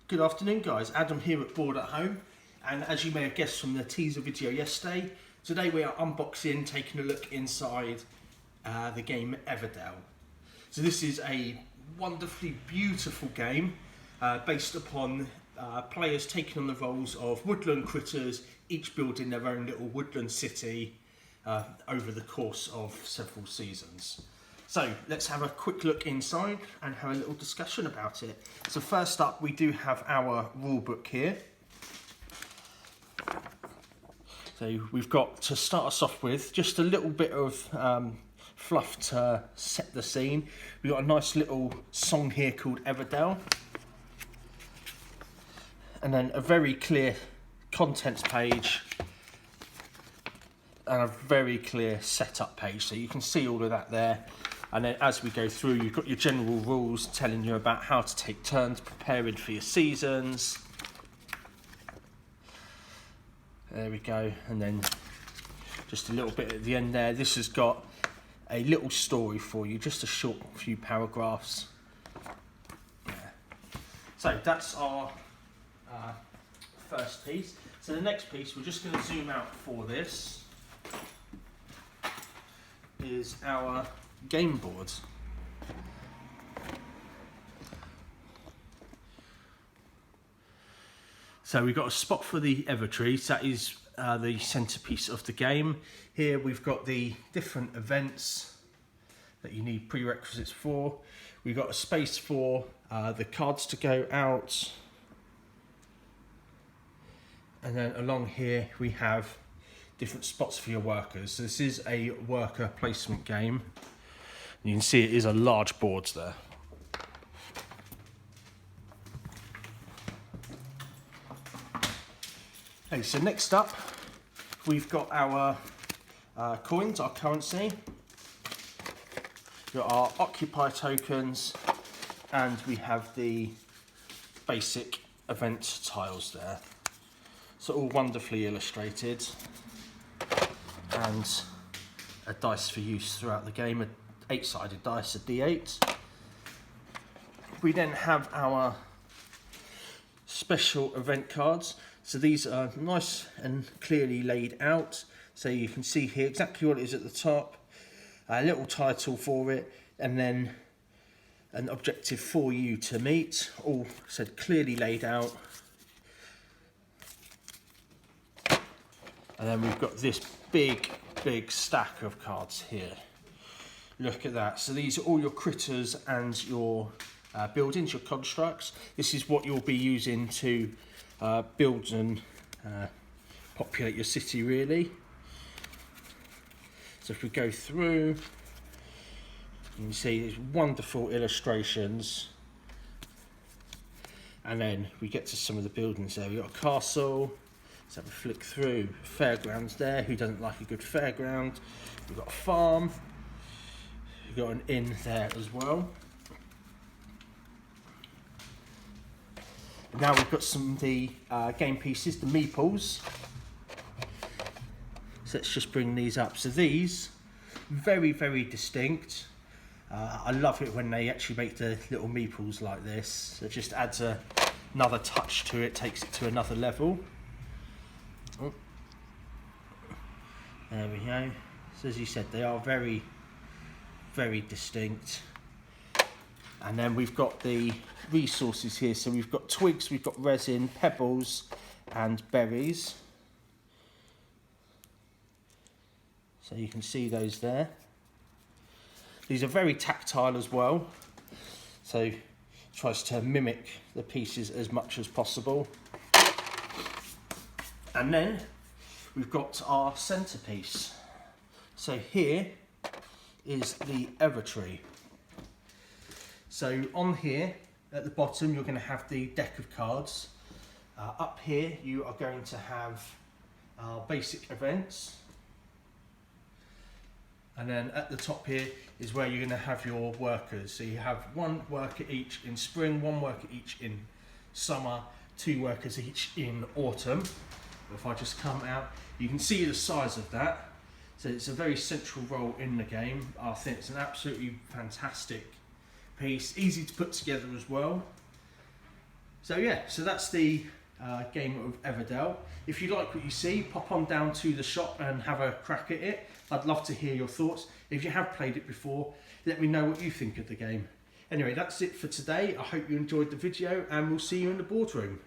Good afternoon guys, Adam here at Board at Home, and as you may have guessed from the teaser video yesterday, today we are unboxing, taking a look inside the game Everdell. So this is a wonderfully beautiful game based upon players taking on the roles of woodland critters, each building their own little woodland city over the course of several seasons. So let's have a quick look inside and have a little discussion about it. So first up, we do have our rulebook here. So we've got, to start us off with, just a little bit of fluff to set the scene. We've got a nice little song here called Everdell. And then a very clear contents page and a very clear setup page. So you can see all of that there. And then as we go through, you've got your general rules telling you about how to take turns preparing for your seasons. There we go. And then just a little bit at the end there. This has got a little story for you, just a short few paragraphs. Yeah. So that's our first piece. So the next piece, we're just going to zoom out for this, is our game board. So we've got a spot for the Evertree, so that is the centerpiece of the game. Here we've got the different events that you need prerequisites for. We've got a space for the cards to go out. And then along here we have different spots for your workers. So this is a worker placement game. You can see it is a large board there. Okay, so next up we've got our coins, our currency. We've got our occupy tokens, and we have the basic event tiles there. So all wonderfully illustrated, and a dice for use throughout the game, a 8-sided dice, a D8. We then have our special event cards. So these are nice and clearly laid out. So you can see here exactly what it is at the top, a little title for it, and then an objective for you to meet, all said clearly laid out. And then we've got this big stack of cards here. Look at that. So these are all your critters and your buildings, your constructs. This is what you'll be using to build and populate your city, really. So if we go through, you can see these wonderful illustrations. And then we get to some of the buildings there. We've got a castle. Let's have a flick through. Fairgrounds there. Who doesn't like a good fairground? We've got a farm. We've got an inn there as well. Now we've got some of the game pieces, the Meeples. So let's just bring these up. So these, very distinct. I love it when they actually make the little Meeples like this. It just adds another touch to it, takes it to another level. Oh. There we go. So as you said, they are very distinct. And then we've got the resources here. So we've got twigs, we've got resin, pebbles and berries. So you can see those there. These are very tactile as well. So it tries to mimic the pieces as much as possible. And then we've got our centerpiece. So here is the Evertree. So on here at the bottom you're going to have the deck of cards. Up here you are going to have our basic events. And then at the top here is where you're going to have your workers. So you have one worker each in spring, one worker each in summer, 2 workers each in autumn. If I just come out, you can see the size of that. So it's a very central role in the game. I think it's an absolutely fantastic piece, easy to put together as well. So yeah, so that's the game of Everdell. If you like what you see, pop on down to the shop and have a crack at it. I'd love to hear your thoughts. If you have played it before, let me know what you think of the game. Anyway, that's it for today. I hope you enjoyed the video and we'll see you in the boardroom.